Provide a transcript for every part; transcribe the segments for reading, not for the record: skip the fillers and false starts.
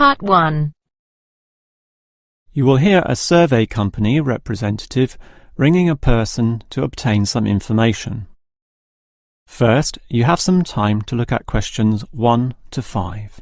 Part 1. You will hear a survey company representative ringing a person to obtain some information. First, you have some time to look at questions 1 to 5.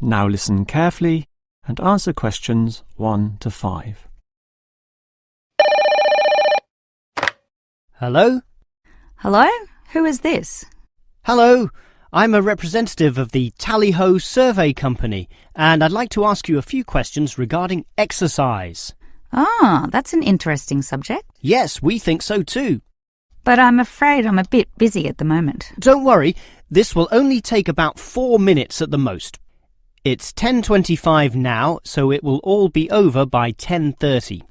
Now listen carefully and answer questions 1 to 5. Hello? Hello? Who is this? Hello, I'm a representative of the Tally-Ho Survey Company, and I'd like to ask you a few questions regarding exercise. Ah, that's an interesting subject. Yes, we think so too. But I'm afraid I'm a bit busy at the moment. Don't worry, this will only take about 4 minutes at the most. It's 10:25 now, so it will all be over by 10:30.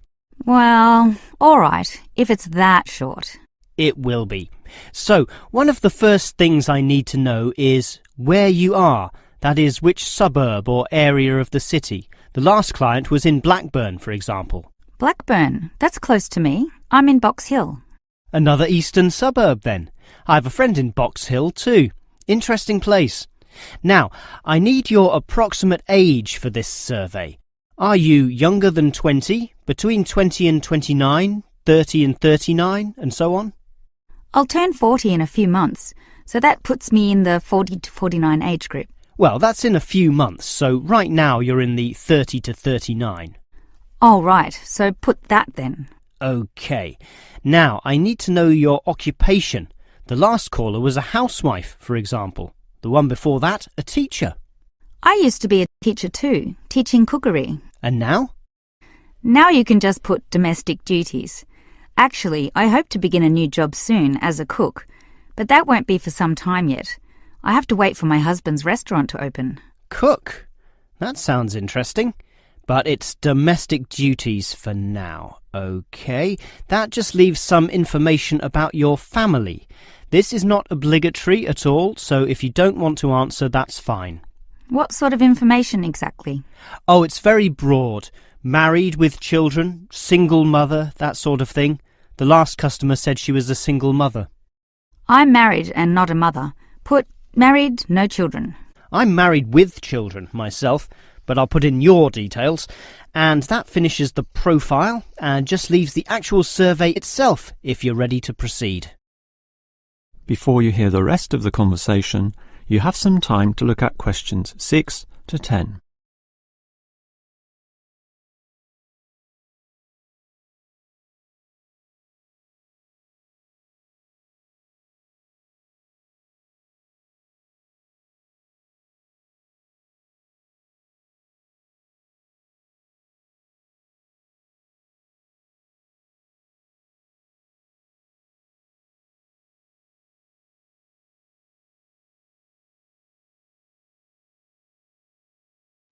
Well, all right, if it's that short. It will be. So, one of the first things I need to know is where you are. That is, which suburb or area of the city. The last client was in Blackburn, for example. Blackburn, that's close to me. I'm in Box Hill. Another eastern suburb, then. I have a friend in Box Hill, too. Interesting place. Now, I need your approximate age for this survey. Are you younger than 20, between 20 and 29, 30 and 39, and so on? I'll turn 40 in a few months, so that puts me in the 40 to 49 age group. Well, that's in a few months, so right now you're in the 30 to 39. Oh, right, so put that then. OK. Now, I need to know your occupation. The last caller was a housewife, for example. The one before that, a teacher. I used to be a teacher too, teaching cookery. And now? Now you can just put domestic duties. Actually, I hope to begin a new job soon as a cook, but that won't be for some time yet. I have to wait for my husband's restaurant to open. Cook? That sounds interesting. But it's domestic duties for now. OK, that just leaves some information about your family. This is not obligatory at all, so if you don't want to answer, that's fine. What sort of information exactly? Oh, it's very broad. Married with children, single mother, that sort of thing. The last customer said she was a single mother. I'm married and not a mother. Put married, no children. I'm married with children myself, but I'll put in your details. And that finishes the profile and just leaves the actual survey itself if you're ready to proceed. Before you hear the rest of the conversation, you have some time to look at questions 6 to 10.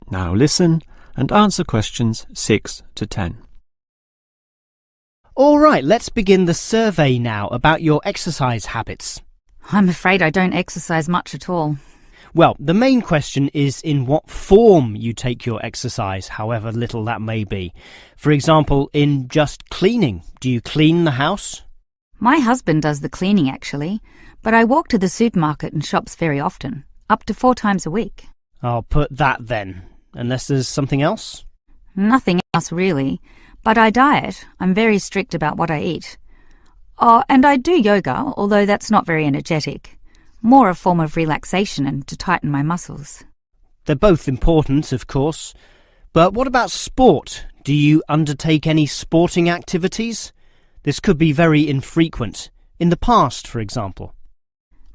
Now listen and answer questions 6 to 10. All right, let's begin the survey now about your exercise habits. I'm afraid I don't exercise much at all. Well, the main question is in what form you take your exercise, however little that may be. For example, in just cleaning. Do you clean the house? My husband does the cleaning actually, but I walk to the supermarket and shops very often, up to 4 times a week. I'll put that then, unless there's something else. Nothing else really, but I diet. I'm very strict about what I eat. Oh, and I do yoga, although that's not very energetic. More a form of relaxation and to tighten my muscles. They're both important, of course. But what about sport? Do you undertake any sporting activities? This could be very infrequent. In the past, for example.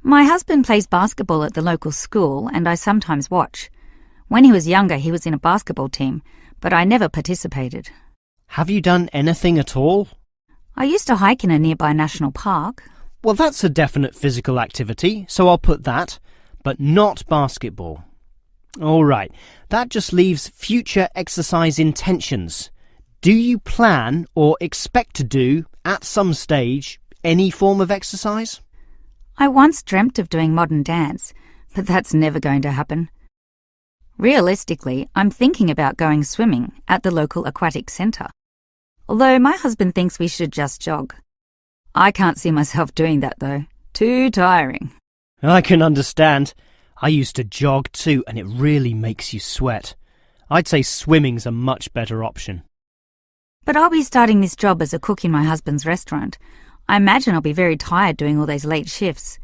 My husband plays basketball at the local school, and I sometimes watch. When he was younger, he was in a basketball team, but I never participated. Have you done anything at all? I used to hike in a nearby national park. Well, that's a definite physical activity, so I'll put that, but not basketball. All right, that just leaves future exercise intentions. Do you plan or expect to do, at some stage, any form of exercise? I once dreamt of doing modern dance, but that's never going to happen. Realistically, I'm thinking about going swimming at the local aquatic centre, although my husband thinks we should just jog. I can't see myself doing that though. Too tiring. I can understand. I used to jog too, and it really makes you sweat. I'd say swimming's a much better option. But I'll be starting this job as a cook in my husband's restaurant. I imagine I'll be very tired doing all those late shifts.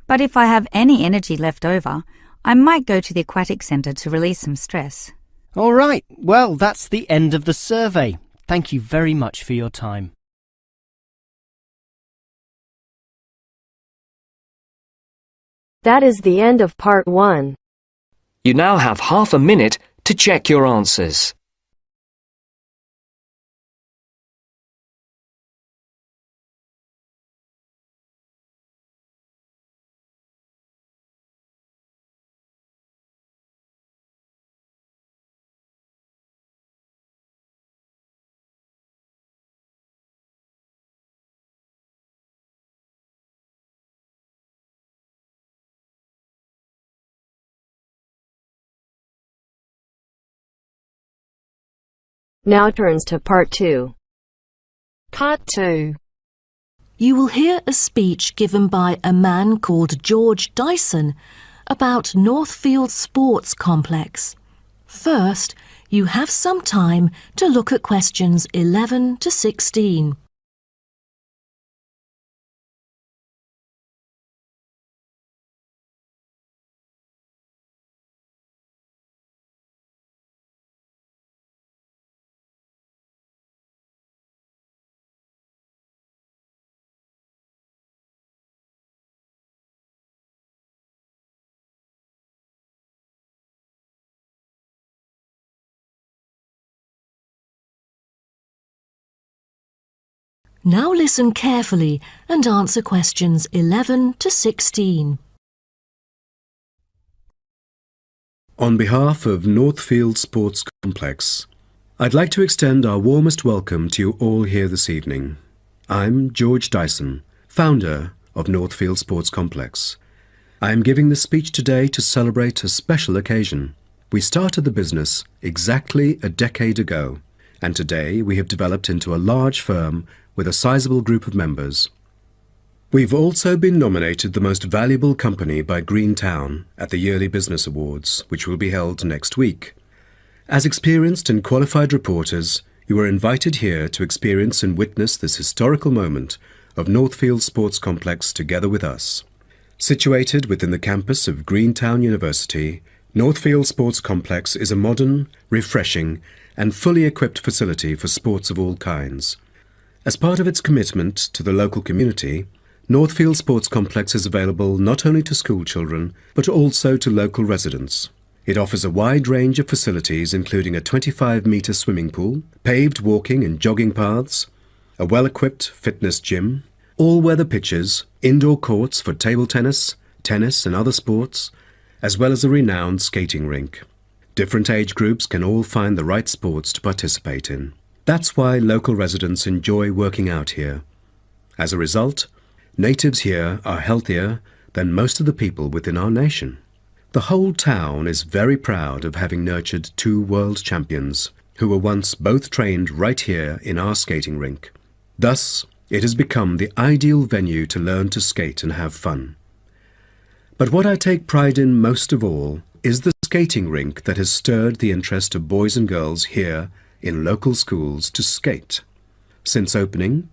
But if I have any energy left over, I might go to the aquatic centre to release some stress. All right, well, that's the end of the survey. Thank you very much for your time. That is the end of part 1. You now have half a minute to check your answers. Now turns to part 2. Part 2. You will hear a speech given by a man called George Dyson about Northfield Sports Complex. First, you have some time to look at questions 11 to 16. Now listen carefully and answer questions 11 to 16. On behalf of Northfield Sports Complex, I'd like to extend our warmest welcome to you all here this evening. I'm George Dyson, founder of Northfield Sports Complex. I am giving this speech today to celebrate a special occasion. We started the business exactly a decade ago, and today we have developed into a large firm with a sizable group of members. We've also been nominated the most valuable company by Greentown at the Yearly Business Awards, which will be held next week. As experienced and qualified reporters, you are invited here to experience and witness this historical moment of Northfield Sports Complex together with us. Situated within the campus of Greentown University, Northfield Sports Complex is a modern, refreshing, and fully equipped facility for sports of all kinds. As part of its commitment to the local community, Northfield Sports Complex is available not only to school children, but also to local residents. It offers a wide range of facilities including a 25-metre swimming pool, paved walking and jogging paths, a well-equipped fitness gym, all-weather pitches, indoor courts for table tennis, tennis and other sports, as well as a renowned skating rink. Different age groups can all find the right sports to participate in. That's why local residents enjoy working out here. As a result, natives here are healthier than most of the people within our nation. The whole town is very proud of having nurtured 2 world champions who were once both trained right here in our skating rink. Thus, it has become the ideal venue to learn to skate and have fun. But what I take pride in most of all is the skating rink that has stirred the interest of boys and girls here in local schools to skate. Since opening,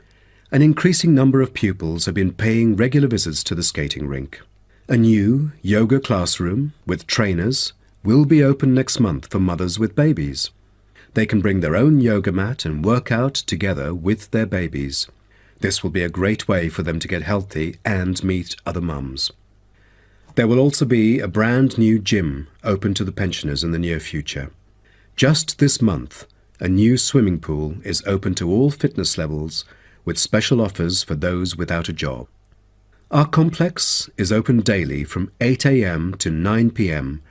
an increasing number of pupils have been paying regular visits to the skating rink. A new yoga classroom with trainers will be open next month for mothers with babies. They can bring their own yoga mat and work out together with their babies. This will be a great way for them to get healthy and meet other mums. There will also be a brand new gym open to the pensioners in the near future. Just this month, a new swimming pool is open to all fitness levels with special offers for those without a job. Our complex is open daily from 8 a.m. to 9 p.m.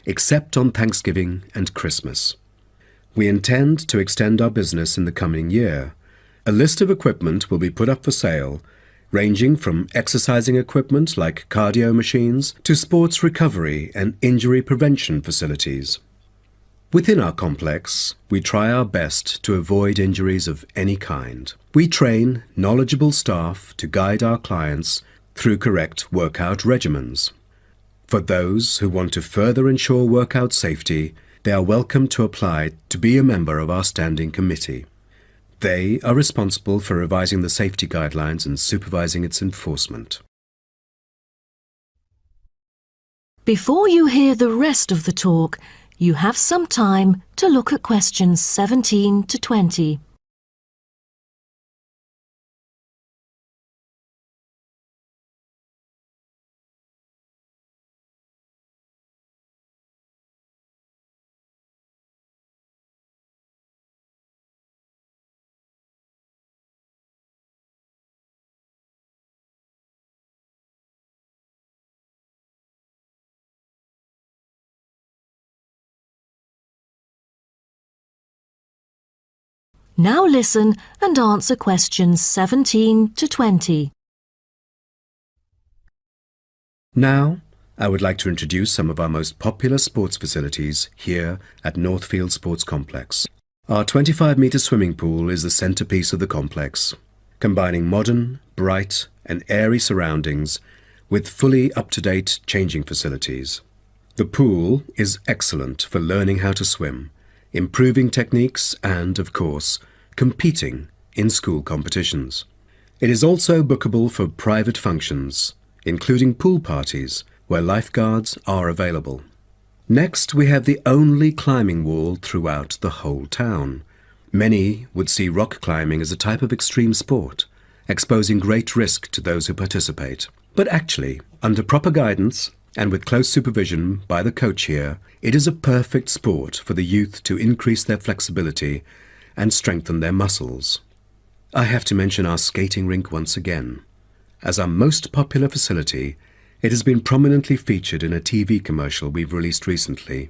except on Thanksgiving and Christmas. We intend to extend our business in the coming year. A list of equipment will be put up for sale, ranging from exercising equipment like cardio machines to sports recovery and injury prevention facilities. Within our complex, we try our best to avoid injuries of any kind. We train knowledgeable staff to guide our clients through correct workout regimens. For those who want to further ensure workout safety, they are welcome to apply to be a member of our standing committee. They are responsible for revising the safety guidelines and supervising its enforcement. Before you hear the rest of the talk, you have some time to look at questions 17 to 20. Now listen and answer questions 17 to 20. Now, I would like to introduce some of our most popular sports facilities here at Northfield Sports Complex. Our 25-metre swimming pool is the centrepiece of the complex, combining modern, bright and airy surroundings with fully up-to-date changing facilities. The pool is excellent for learning how to swim, improving techniques and, of course, competing in school competitions. It is also bookable for private functions, including pool parties where lifeguards are available. Next, we have the only climbing wall throughout the whole town. Many would see rock climbing as a type of extreme sport, exposing great risk to those who participate. But actually, under proper guidance and with close supervision by the coach here, it is a perfect sport for the youth to increase their flexibility and strengthen their muscles. I have to mention our skating rink once again. As our most popular facility, it has been prominently featured in a TV commercial we've released recently.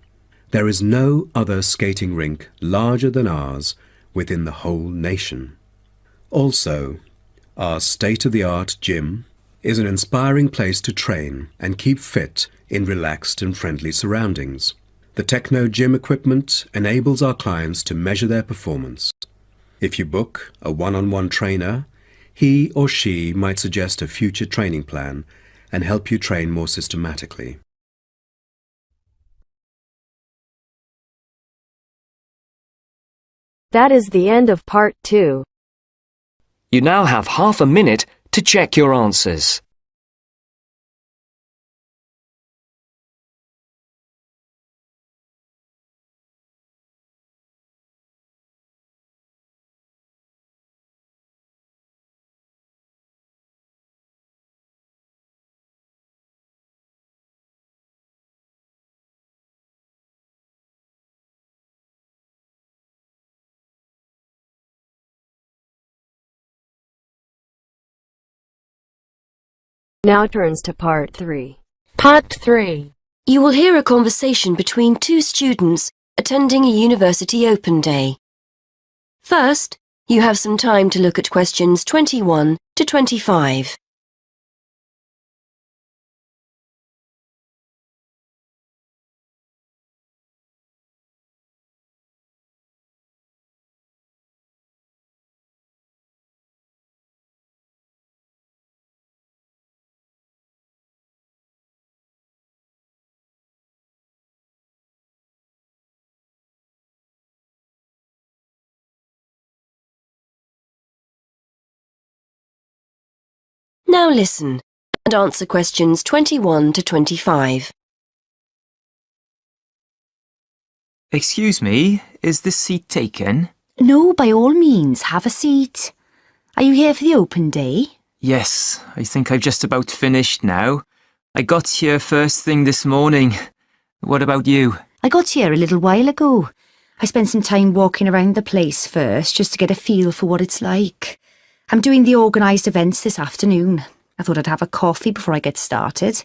There is no other skating rink larger than ours within the whole nation. Also, our state-of-the-art gym is an inspiring place to train and keep fit in relaxed and friendly surroundings. The Techno gym equipment enables our clients to measure their performance. If you book a one-on-one trainer, he or she might suggest a future training plan and help you train more systematically. That is the end of part 2. You now have half a minute to check your answers. Now turns to part 3. Part 3. You will hear a conversation between two students attending a university open day. First, you have some time to look at questions 21 to 25. Now listen and answer questions 21 to 25. Excuse me, is this seat taken? No, by all means, have a seat. Are you here for the open day? Yes, I think I've just about finished now. I got here first thing this morning. What about you? I got here a little while ago. I spent some time walking around the place first, just to get a feel for what it's like. I'm doing the organised events this afternoon. I thought I'd have a coffee before I get started.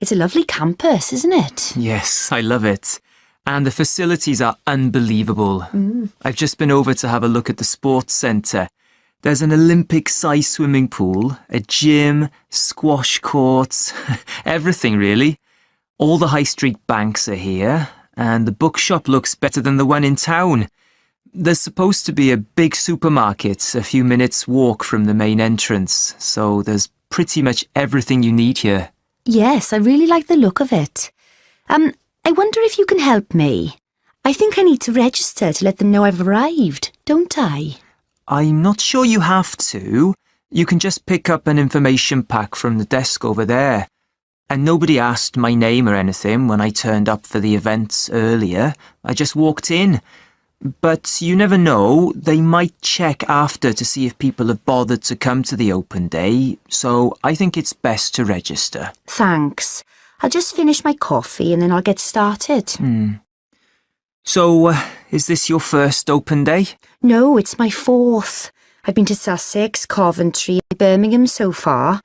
It's a lovely campus, isn't it? Yes, I love it. And the facilities are unbelievable. I've just been over to have a look at the sports centre. There's an Olympic-sized swimming pool, a gym, squash courts, everything really. All the high street banks are here, and the bookshop looks better than the one in town. There's supposed to be a big supermarket a few minutes' walk from the main entrance, so there's pretty much everything you need here. Yes, I really like the look of it. I wonder if you can help me. I think I need to register to let them know I've arrived, don't I? I'm not sure you have to. You can just pick up an information pack from the desk over there. And nobody asked my name or anything when I turned up for the event earlier. I just walked in. But you never know, they might check after to see if people have bothered to come to the open day, so I think it's best to register. Thanks. I'll just finish my coffee and then I'll get started. So, is this your first open day? No, it's my 4th. I've been to Sussex, Coventry, Birmingham so far.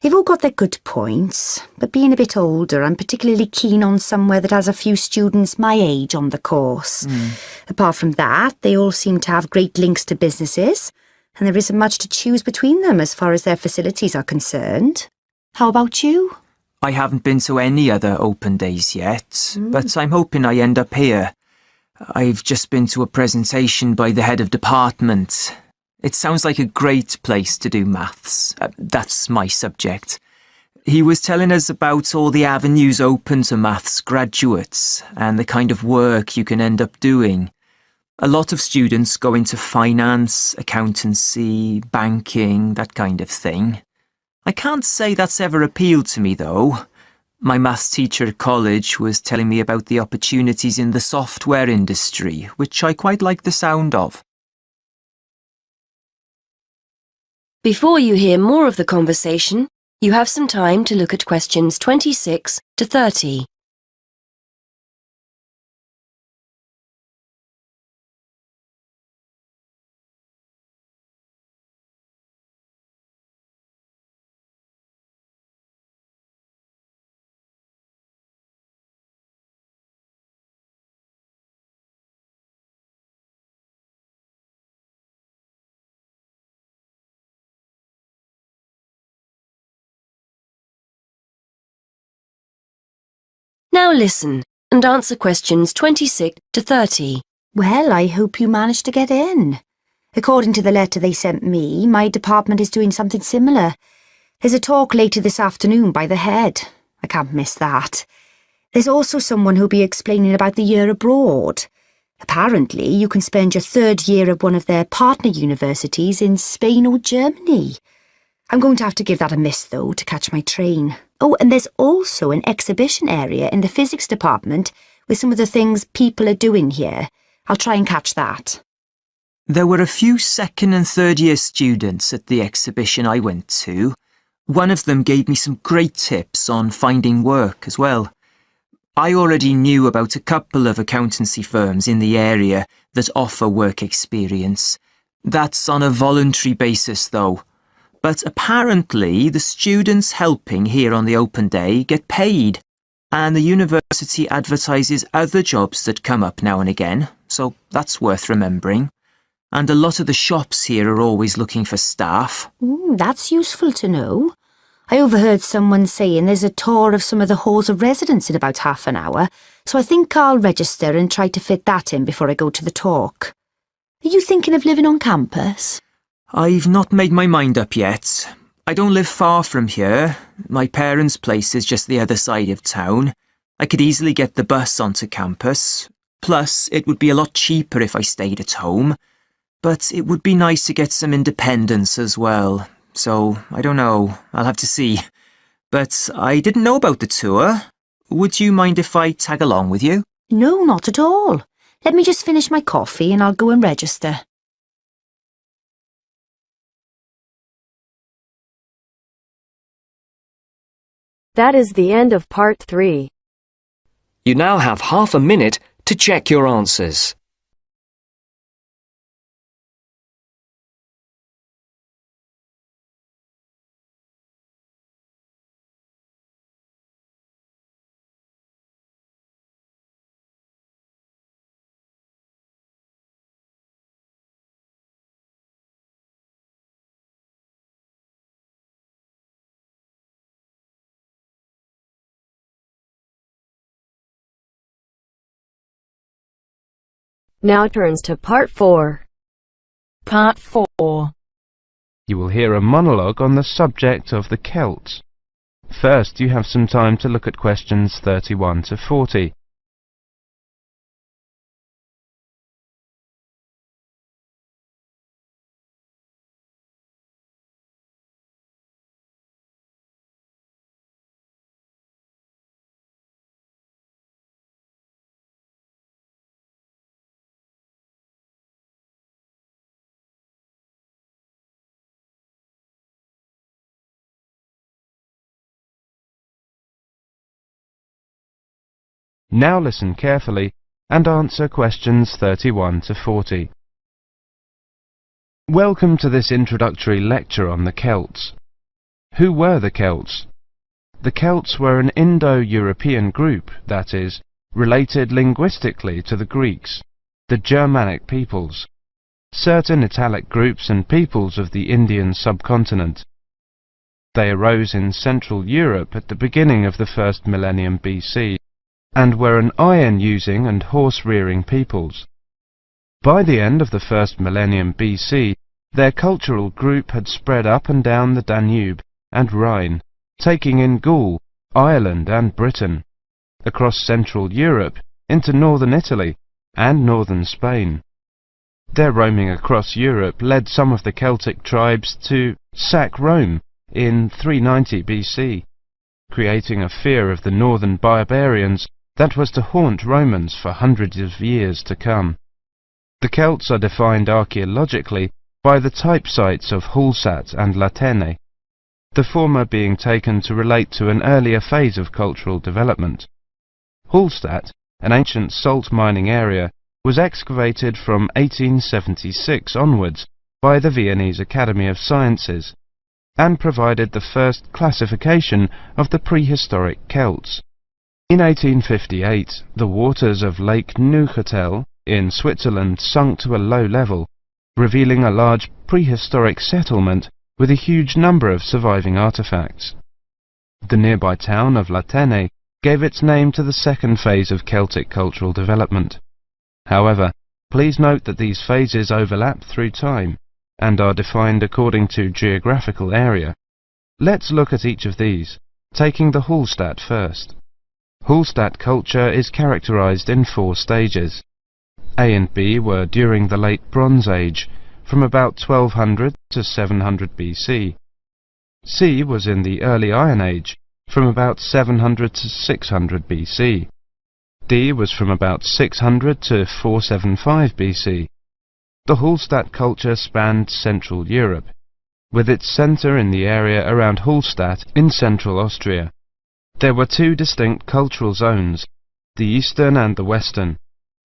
They've all got their good points, but being a bit older, I'm particularly keen on somewhere that has a few students my age on the course. Apart from that, they all seem to have great links to businesses, and there isn't much to choose between them as far as their facilities are concerned. How about you? I haven't been to any other open days yet, but I'm hoping I end up here. I've just been to a presentation by the head of department. It sounds like a great place to do maths. That's my subject. He was telling us about all the avenues open to maths graduates and the kind of work you can end up doing. A lot of students go into finance, accountancy, banking, that kind of thing. I can't say that's ever appealed to me, though. My maths teacher at college was telling me about the opportunities in the software industry, which I quite like the sound of. Before you hear more of the conversation, you have some time to look at questions 26 to 30. Now listen and answer questions 26 to 30. Well, I hope you managed to get in. According to the letter they sent me, my department is doing something similar. There's a talk later this afternoon by the head. I can't miss that. There's also someone who'll be explaining about the year abroad. Apparently, you can spend your 3rd year at one of their partner universities in Spain or Germany. I'm going to have to give that a miss, though, to catch my train. Oh, and there's also an exhibition area in the physics department with some of the things people are doing here. I'll try and catch that. There were a few 2nd and 3rd year students at the exhibition I went to. One of them gave me some great tips on finding work as well. I already knew about a couple of accountancy firms in the area that offer work experience. That's on a voluntary basis, though. But apparently the students helping here on the open day get paid, and the university advertises other jobs that come up now and again, so that's worth remembering. And a lot of the shops here are always looking for staff. That's useful to know. I overheard someone saying there's a tour of some of the halls of residence in about half an hour, so I think I'll register and try to fit that in before I go to the talk. Are you thinking of living on campus? I've not made my mind up yet. I don't live far from here. My parents' place is just the other side of town. I could easily get the bus onto campus. Plus, it would be a lot cheaper if I stayed at home. But it would be nice to get some independence as well. So, I don't know. I'll have to see. But I didn't know about the tour. Would you mind if I tag along with you? No, not at all. Let me just finish my coffee and I'll go and register. That is the end of part 3. You now have half a minute to check your answers. Now turns to Part 4. Part 4. You will hear a monologue on the subject of the Celts. First, you have some time to look at questions 31 to 40. Now listen carefully and answer questions 31 to 40. Welcome to this introductory lecture on the Celts. Who were the Celts? The Celts were an Indo-European group, that is, related linguistically to the Greeks, the Germanic peoples, certain Italic groups and peoples of the Indian subcontinent. They arose in Central Europe at the beginning of the first millennium BC, and were an iron-using and horse-rearing peoples. By the end of the first millennium BC, their cultural group had spread up and down the Danube and Rhine, taking in Gaul, Ireland and Britain, across Central Europe into northern Italy and northern Spain. Their roaming across Europe led some of the Celtic tribes to sack Rome in 390 BC, creating a fear of the northern barbarians that was to haunt Romans for hundreds of years to come. The Celts are defined archaeologically by the type sites of Hallstatt and Latene, the former being taken to relate to an earlier phase of cultural development. Hallstatt, an ancient salt mining area, was excavated from 1876 onwards by the Viennese Academy of Sciences, and provided the first classification of the prehistoric Celts. In 1858, the waters of Lake Neuchâtel in Switzerland sunk to a low level, revealing a large prehistoric settlement with a huge number of surviving artifacts. The nearby town of Latene gave its name to the second phase of Celtic cultural development. However, please note that these phases overlap through time and are defined according to geographical area. Let's look at each of these, taking the Hallstatt first. Hallstatt culture is characterized in 4 stages. A and B were during the Late Bronze Age, from about 1200 to 700 BC. C was in the Early Iron Age, from about 700 to 600 BC. D was from about 600 to 475 BC. The Hallstatt culture spanned Central Europe, with its centre in the area around Hallstatt in central Austria. There were 2 distinct cultural zones, the eastern and the western.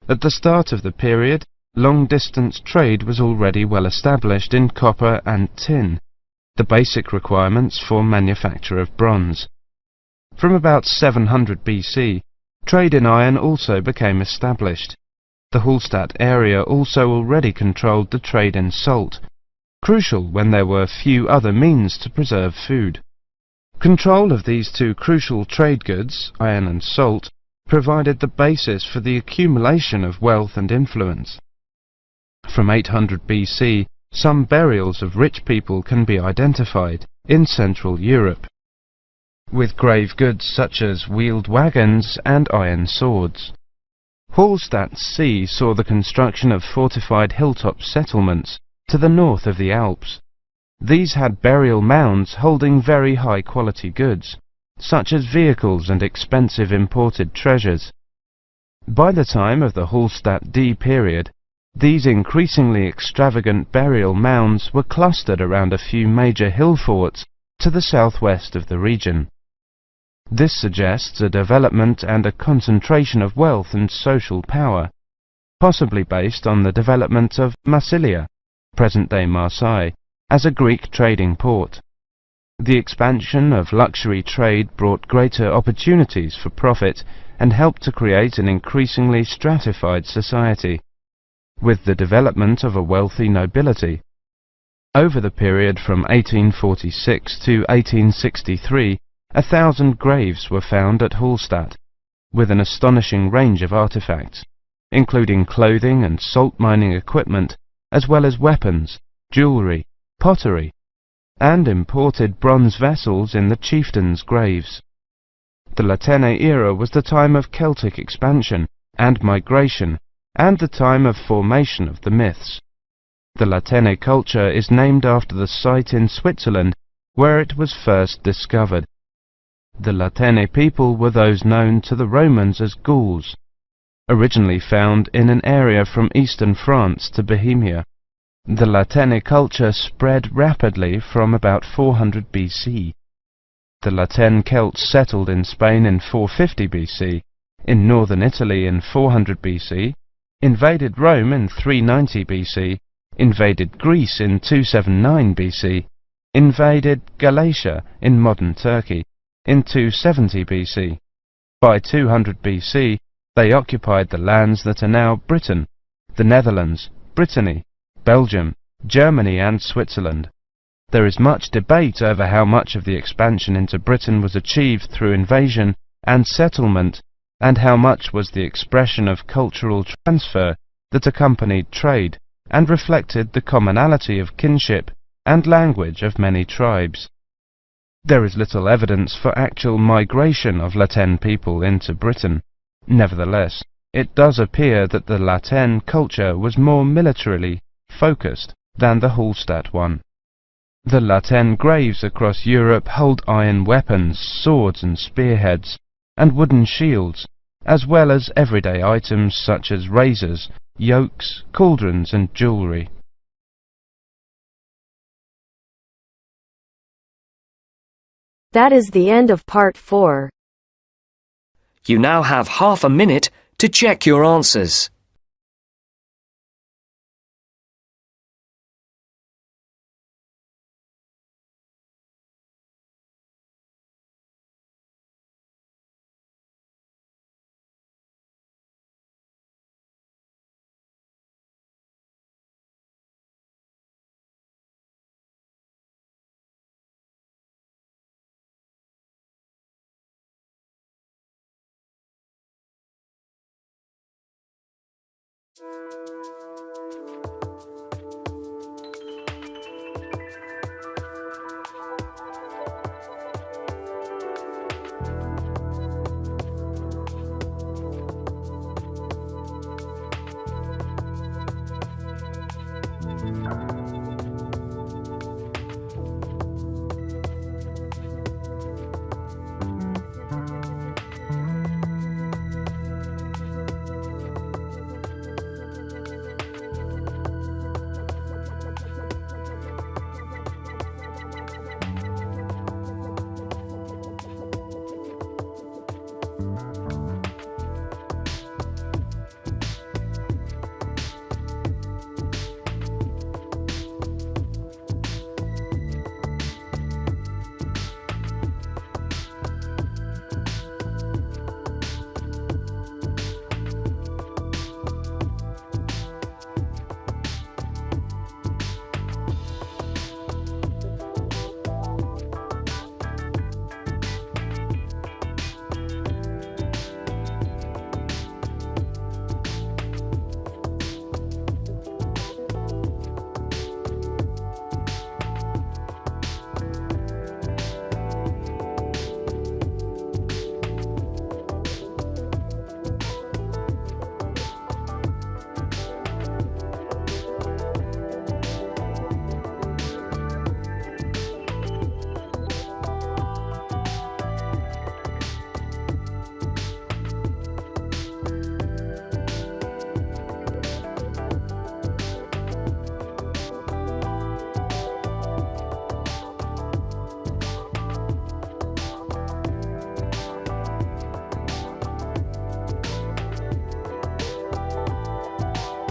At the start of the period, long-distance trade was already well established in copper and tin, the basic requirements for manufacture of bronze. From about 700 BC, trade in iron also became established. The Hallstatt area also already controlled the trade in salt, crucial when there were few other means to preserve food. Control of these 2 crucial trade goods, iron and salt, provided the basis for the accumulation of wealth and influence. From 800 BC, some burials of rich people can be identified in Central Europe, with grave goods such as wheeled wagons and iron swords. Hallstatt C saw the construction of fortified hilltop settlements to the north of the Alps. These had burial mounds holding very high-quality goods, such as vehicles and expensive imported treasures. By the time of the Hallstatt D period, these increasingly extravagant burial mounds were clustered around a few major hill forts to the southwest of the region. This suggests a development and a concentration of wealth and social power, possibly based on the development of Massilia, present-day Marseille, as a Greek trading port. The expansion of luxury trade brought greater opportunities for profit and helped to create an increasingly stratified society, with the development of a wealthy nobility. Over the period from 1846 to 1863, 1,000 graves were found at Hallstatt, with an astonishing range of artifacts, including clothing and salt mining equipment, as well as weapons, jewellery, pottery, and imported bronze vessels in the chieftains' graves. The Latene era was the time of Celtic expansion and migration, and the time of formation of the myths. The Latene culture is named after the site in Switzerland where it was first discovered. The Latene people were those known to the Romans as Gauls, originally found in an area from eastern France to Bohemia. The Latene culture spread rapidly from about 400 BC. The Latene Celts settled in Spain in 450 BC, in northern Italy in 400 BC, invaded Rome in 390 BC, invaded Greece in 279 BC, invaded Galatia in modern Turkey in 270 BC. By 200 BC, they occupied the lands that are now Britain, the Netherlands, Brittany, Belgium, Germany and Switzerland. There is much debate over how much of the expansion into Britain was achieved through invasion and settlement, and how much was the expression of cultural transfer that accompanied trade and reflected the commonality of kinship and language of many tribes. There is little evidence for actual migration of Latene people into Britain. Nevertheless, it does appear that the Latene culture was more militarily focused than the Hallstatt one. The Latene graves across Europe hold iron weapons, swords and spearheads, and wooden shields, as well as everyday items such as razors, yokes, cauldrons and jewellery. That is the end of part 4. You now have half a minute to check your answers.